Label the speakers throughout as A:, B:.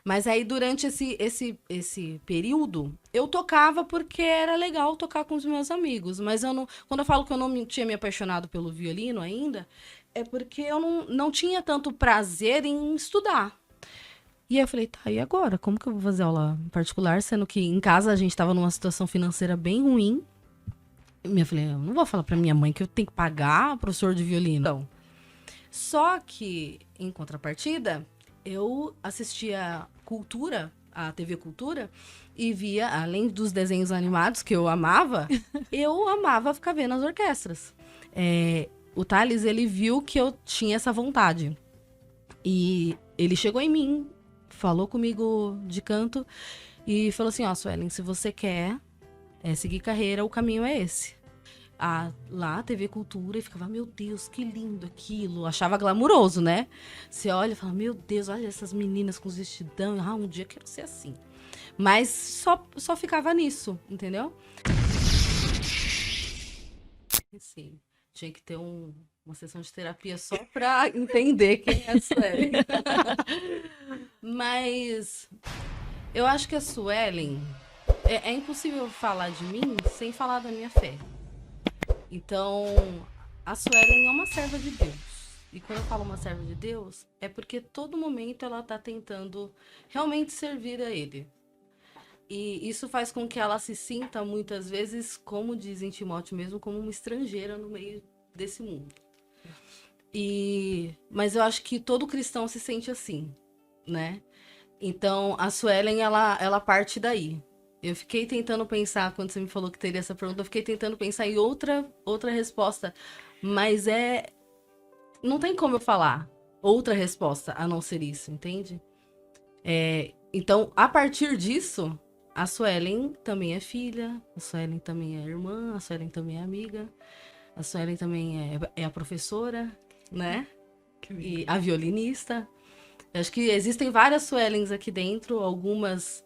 A: Mas aí, durante esse período, eu tocava porque era legal tocar com os meus amigos. Mas eu não, quando eu falo que eu não tinha me apaixonado pelo violino ainda, é porque eu não tinha tanto prazer em estudar. E aí eu falei, tá, e agora? Como que eu vou fazer aula particular? Sendo que em casa a gente estava numa situação financeira bem ruim. Eu falei, eu não vou falar pra minha mãe que eu tenho que pagar professor de violino. Então, só que, em contrapartida, eu assistia Cultura, a TV Cultura, e via, além dos desenhos animados que eu amava ficar vendo as orquestras. O Thales, ele viu que eu tinha essa vontade. E ele chegou em mim, falou comigo de canto e falou assim, ó, Suelen, se você quer seguir carreira, o caminho é esse. Lá, TV Cultura, e ficava, meu Deus, que lindo aquilo. Achava glamuroso, né? Você olha e fala, meu Deus, olha essas meninas com os vestidão. Um dia eu quero ser assim. Mas só ficava nisso, entendeu? Sim, tinha que ter uma sessão de terapia só pra entender quem é a Suelen. Mas eu acho que a Suelen... É impossível falar de mim sem falar da minha fé. Então, a Suelen é uma serva de Deus. E quando eu falo uma serva de Deus, é porque todo momento ela está tentando realmente servir a Ele. E isso faz com que ela se sinta, muitas vezes, como diz em Timóteo mesmo, como uma estrangeira no meio desse mundo. Mas eu acho que todo cristão se sente assim, né? Então, a Suelen, ela parte daí. Eu fiquei tentando pensar, quando você me falou que teria essa pergunta, eu fiquei tentando pensar em outra resposta. Mas não tem como eu falar outra resposta a não ser isso, entende? Então, a partir disso, a Suelen também é filha, a Suelen também é irmã, a Suelen também é amiga, a Suelen também é a professora, né? E a violinista. Eu acho que existem várias Suelens aqui dentro, algumas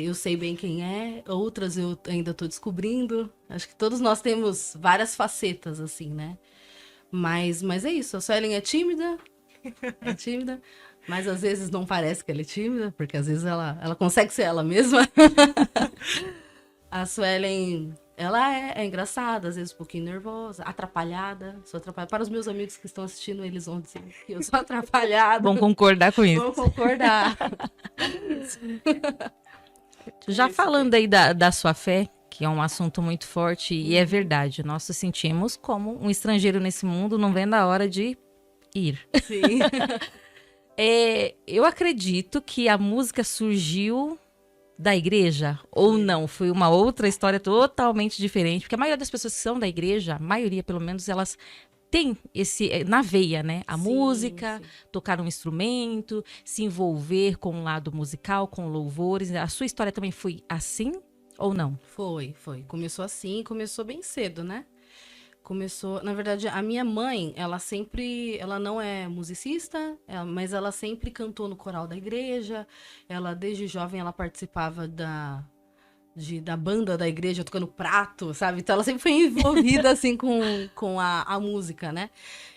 A: eu sei bem quem é, outras eu ainda tô descobrindo. Acho que todos nós temos várias facetas, assim, né? Mas é isso, a Suelen é tímida, mas às vezes não parece que ela é tímida, porque às vezes ela consegue ser ela mesma. A Suelen, ela é engraçada, às vezes um pouquinho nervosa, atrapalhada. Sou atrapalhada. Para os meus amigos que estão assistindo, eles vão dizer que eu sou atrapalhada.
B: Vão concordar com isso.
A: Vão concordar.
B: Já falando aí da sua fé, que é um assunto muito forte, e é verdade, nós nos sentimos como um estrangeiro nesse mundo, não vendo a hora de ir.
A: Sim.
B: Eu acredito que a música surgiu da igreja, ou não, foi uma outra história totalmente diferente, porque a maioria das pessoas que são da igreja, a maioria pelo menos, elas têm esse na veia, né? A música,
A: sim.
B: tocar um instrumento, se envolver com um lado musical, com louvores. A sua história também foi assim ou não?
A: Foi. Começou assim, começou bem cedo, né? Começou, na verdade, a minha mãe, ela não é musicista, mas ela sempre cantou no coral da igreja. Ela, desde jovem, ela participava da banda da igreja, tocando prato, sabe? Então ela sempre foi envolvida, assim, com a música, né?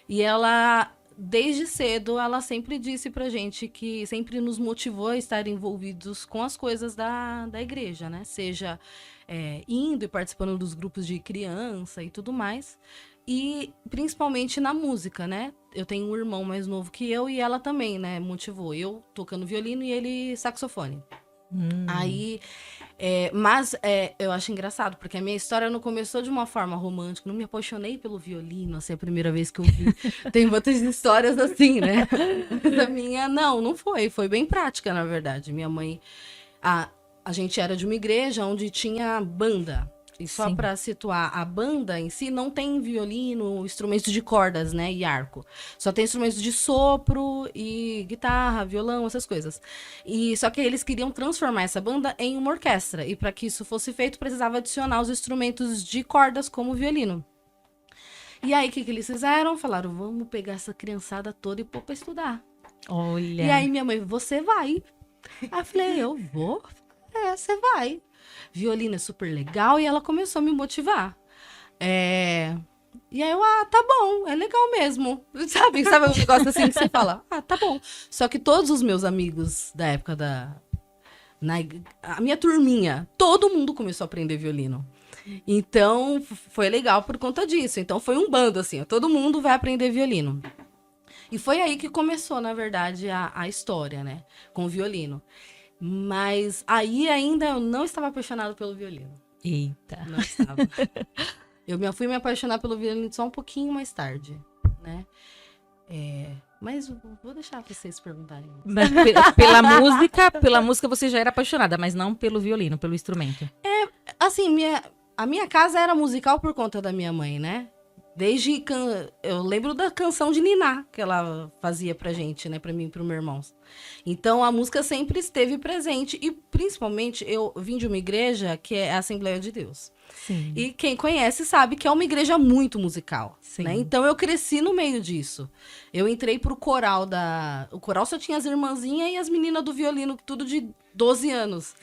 A: E ela, desde cedo, ela sempre disse pra gente que sempre nos motivou a estar envolvidos com as coisas da igreja, né? Seja indo e participando dos grupos de criança e tudo mais. E principalmente na música, né? Eu tenho um irmão mais novo que eu e ela também, né? Motivou. Eu tocando violino e ele saxofone. Aí, mas eu acho engraçado, porque a minha história não começou de uma forma romântica, não me apaixonei pelo violino, assim, a primeira vez que eu vi. Tem muitas histórias assim, né? Mas a minha, não foi bem prática, na verdade. Minha mãe, a gente era de uma igreja onde tinha banda. E só
B: Sim.
A: para situar, a banda em si não tem violino, instrumentos de cordas, né, e arco. Só tem instrumentos de sopro e guitarra, violão, essas coisas. E só que eles queriam transformar essa banda em uma orquestra. E para que isso fosse feito, precisava adicionar os instrumentos de cordas como o violino. E aí, o que eles fizeram? Falaram, vamos pegar essa criançada toda e pôr pra estudar.
B: Olha.
A: E aí, minha mãe, você vai. Aí eu falei, eu vou? Você vai. Violino é super legal. E ela começou a me motivar. E aí eu, tá bom, é legal mesmo. Sabe um negócio assim que você fala, tá bom. Só que todos os meus amigos da época a minha turminha, todo mundo começou a aprender violino. Então, foi legal por conta disso. Então, foi um bando, assim, ó, todo mundo vai aprender violino. E foi aí que começou, na verdade, a história, né? Com o violino. Mas aí ainda eu não estava apaixonada pelo violino.
B: Eita.
A: Não estava. Fui me apaixonar pelo violino só um pouquinho mais tarde, né? Mas vou deixar vocês perguntarem.
B: Mas pela música você já era apaixonada, mas não pelo violino, pelo instrumento.
A: Assim, a minha casa era musical por conta da minha mãe, né? Eu lembro da canção de Niná que ela fazia pra gente, né? Pra mim e pro meu irmão. Então, a música sempre esteve presente. E, principalmente, eu vim de uma igreja que é a Assembleia de Deus.
B: Sim.
A: E quem conhece sabe que é uma igreja muito musical.
B: Sim.
A: Né? Então, eu cresci no meio disso. Eu entrei pro coral O coral só tinha as irmãzinhas e as meninas do violino, tudo de 12 anos.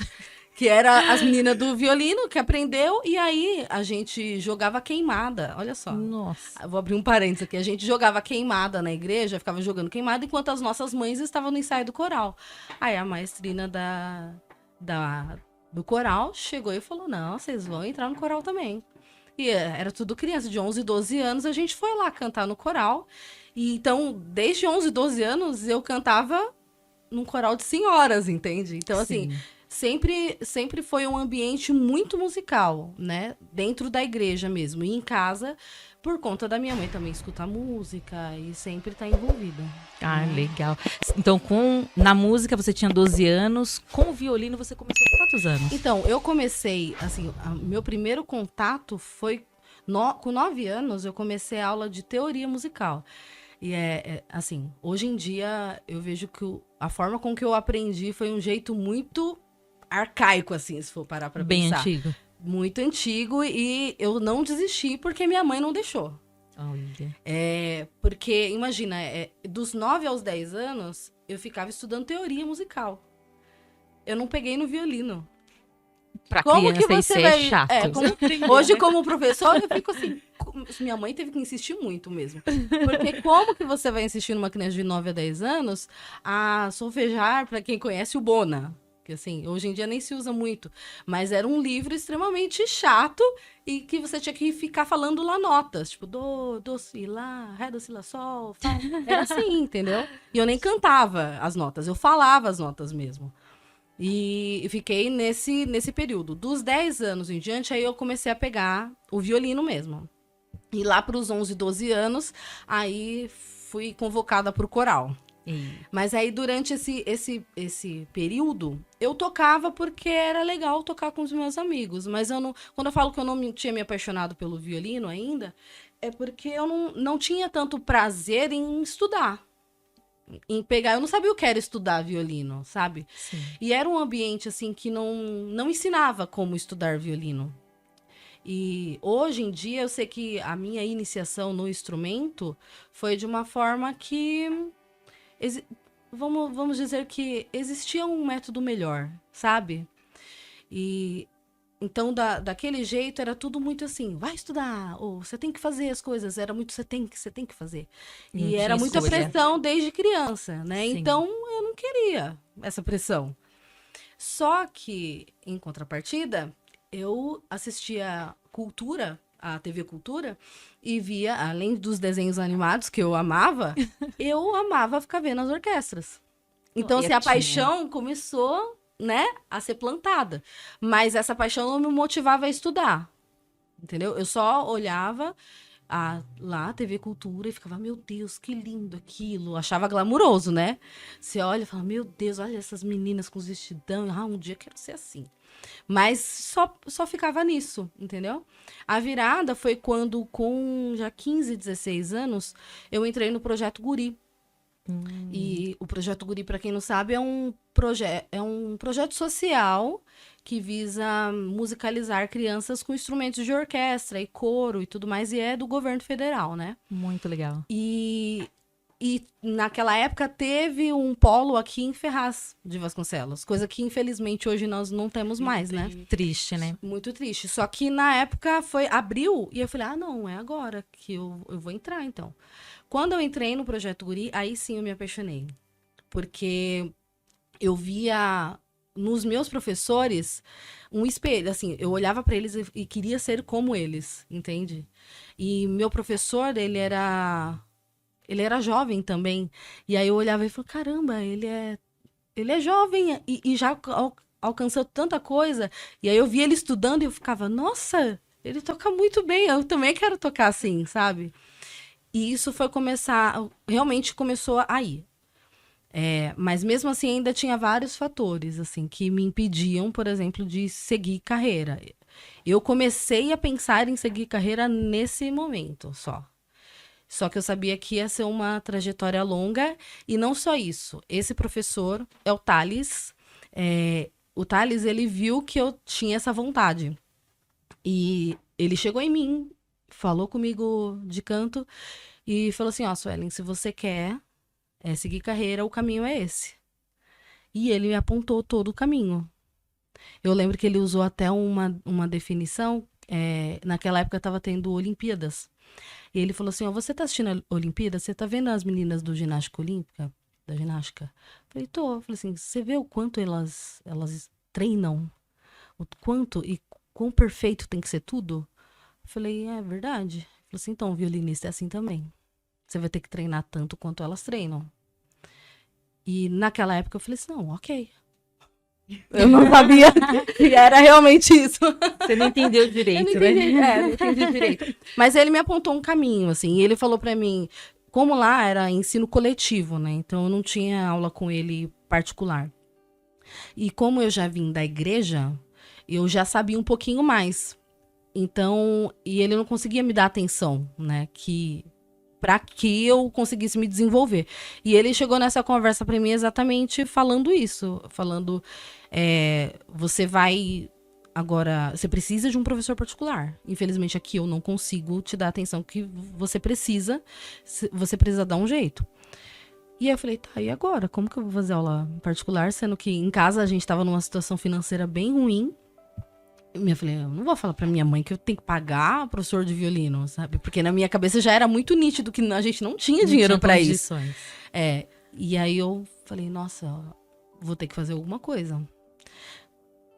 A: Que era as meninas do violino que aprendeu, e aí a gente jogava queimada, olha só.
B: Nossa.
A: Eu vou abrir um parênteses aqui. A gente jogava queimada na igreja, ficava jogando queimada, enquanto as nossas mães estavam no ensaio do coral. Aí a maestrina do coral chegou e falou, não, vocês vão entrar no coral também. E era tudo criança, de 11, 12 anos, a gente foi lá cantar no coral. E então, desde 11, 12 anos, eu cantava num coral de senhoras, entende? Então, assim... Sempre foi um ambiente muito musical, né? Dentro da igreja mesmo. E em casa, por conta da minha mãe também escutar música e sempre estar envolvida.
B: Ah, legal. Então, na música você tinha 12 anos. Com o violino você começou com quantos anos?
A: Então, eu comecei, assim, meu primeiro contato foi... com 9 anos, eu comecei a aula de teoria musical. E assim, hoje em dia, eu vejo que a forma com que eu aprendi foi um jeito muito... arcaico, assim, se for parar pra
B: Bem
A: pensar.
B: antigo.
A: Muito antigo, e eu não desisti porque minha mãe não deixou.
B: Olha.
A: Porque, imagina, dos 9 aos 10 anos, eu ficava estudando teoria musical. Eu não peguei no violino.
B: Pra
A: Como
B: criança
A: que você
B: isso
A: vai...
B: é chato.
A: Hoje, como professor, eu fico assim... Minha mãe teve que insistir muito mesmo. Porque como que você vai insistir numa criança de 9 a 10 anos a solfejar, pra quem conhece, o Bona? Que assim, hoje em dia nem se usa muito. Mas era um livro extremamente chato e que você tinha que ficar falando lá notas. Tipo, do, si, lá, ré, do, si, lá, sol, fá. Era assim, entendeu? E eu nem cantava as notas, eu falava as notas mesmo. E fiquei nesse período. Dos 10 anos em diante, aí eu comecei a pegar o violino mesmo. E lá para os 11, 12 anos, aí fui convocada para o coral. Mas aí, durante esse período, eu tocava porque era legal tocar com os meus amigos. Mas quando eu falo que eu não tinha me apaixonado pelo violino ainda, é porque eu não tinha tanto prazer em estudar. Em pegar, eu não sabia o que era estudar violino, sabe?
B: Sim.
A: E era um ambiente, assim, que não ensinava como estudar violino. E hoje em dia, eu sei que a minha iniciação no instrumento foi de uma forma que... Vamos dizer que existia um método melhor, sabe? E então, daquele jeito, era tudo muito assim, vai estudar, ou você tem que fazer as coisas, era muito você tem que fazer. E era muita pressão desde criança, né?
B: Sim.
A: Então, eu não queria essa pressão. Só que, em contrapartida, eu assistia Cultura, a TV Cultura, e via, além dos desenhos animados que eu amava ficar vendo as orquestras. Então, assim, a paixão começou, né, a ser plantada. Mas essa paixão não me motivava a estudar, entendeu? Eu só olhava lá a TV Cultura e ficava, meu Deus, que lindo aquilo. Achava glamuroso, né? Você olha e fala, meu Deus, olha essas meninas com os vestidão. Um dia eu quero ser assim. Mas só ficava nisso, entendeu? A virada foi quando, com já 15, 16 anos, eu entrei no Projeto Guri. E o Projeto Guri, para quem não sabe, é um projeto social que visa musicalizar crianças com instrumentos de orquestra e coro e tudo mais, e é do governo federal, né?
B: Muito legal.
A: E E naquela época teve um polo aqui em Ferraz de Vasconcelos, coisa que infelizmente hoje nós não temos mais, né?
B: Triste, né?
A: Muito triste. Só que na época abriu e eu falei, não, é agora que eu vou entrar então. Quando eu entrei no Projeto Guri, aí sim eu me apaixonei. Porque eu via nos meus professores um espelho, assim, eu olhava para eles e queria ser como eles, entende? E meu professor, ele era jovem também. E aí eu olhava e falava, caramba, ele é jovem e já alcançou tanta coisa. E aí eu via ele estudando e eu ficava, nossa, ele toca muito bem, eu também quero tocar assim, sabe? E isso foi realmente começou a ir. Mas mesmo assim ainda tinha vários fatores assim que me impediam, por exemplo, de seguir carreira. Eu comecei a pensar em seguir carreira nesse momento só. Só que eu sabia que ia ser uma trajetória longa e não só isso. Esse professor é o Thales. O Thales, ele viu que eu tinha essa vontade. E ele chegou em mim, falou comigo de canto e falou assim, Suelen, se você quer seguir carreira, o caminho é esse. E ele me apontou todo o caminho. Eu lembro que ele usou até uma definição, naquela época estava tendo Olimpíadas. E ele falou assim, você tá assistindo a Olimpíada? Você tá vendo as meninas do ginástica olímpica? Da ginástica? Eu falei, tô. Eu falei assim, você vê o quanto elas treinam? O quanto e quão perfeito tem que ser tudo? Eu falei, é verdade. Ele falou assim, então, violinista é assim também. Você vai ter que treinar tanto quanto elas treinam. E naquela época eu falei assim, não, ok. Eu não sabia que era realmente isso.
B: Você não entendeu direito,
A: né? Não entendi direito. Mas ele me apontou um caminho, assim, e ele falou pra mim, como lá era ensino coletivo, né? Então eu não tinha aula com ele particular. E como eu já vim da igreja, eu já sabia um pouquinho mais. Então, e ele não conseguia me dar atenção, né? Para que eu conseguisse me desenvolver. E ele chegou nessa conversa para mim exatamente falando isso. Falando, você vai agora... Você precisa de um professor particular. Infelizmente aqui eu não consigo te dar a atenção que você precisa. Você precisa dar um jeito. E aí eu falei, tá, e agora? Como que eu vou fazer aula particular? Sendo que em casa a gente estava numa situação financeira bem ruim. Eu falei, eu não vou falar pra minha mãe que eu tenho que pagar professor de violino, sabe? Porque na minha cabeça já era muito nítido que a gente não tinha dinheiro pra isso. E aí eu falei, nossa, vou ter que fazer alguma coisa.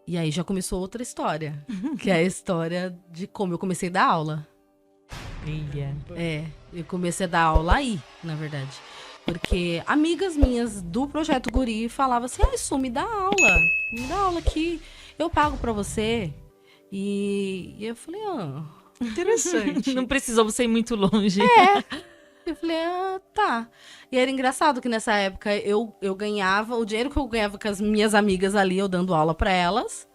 A: E aí já começou outra história, que é a história de como eu comecei a dar aula. Eu comecei a dar aula aí, na verdade. Porque amigas minhas do Projeto Guri falavam assim, Su, me dá aula aqui, eu pago pra você. E eu falei, interessante.
B: Não precisou você ir muito longe.
A: Eu falei, tá. E era engraçado que nessa época eu ganhava, o dinheiro que eu ganhava com as minhas amigas ali, eu dando aula pra elas,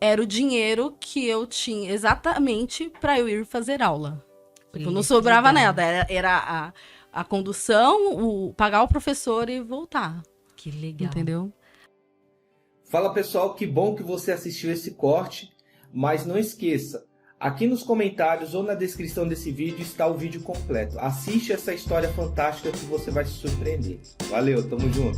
A: era o dinheiro que eu tinha exatamente pra eu ir fazer aula. Tipo, não sobrava nada, era a condução, pagar o professor e voltar.
B: Que legal.
A: Entendeu?
C: Fala pessoal, que bom que você assistiu esse corte. Mas não esqueça, aqui nos comentários ou na descrição desse vídeo está o vídeo completo. Assiste essa história fantástica que você vai se surpreender. Valeu, tamo junto!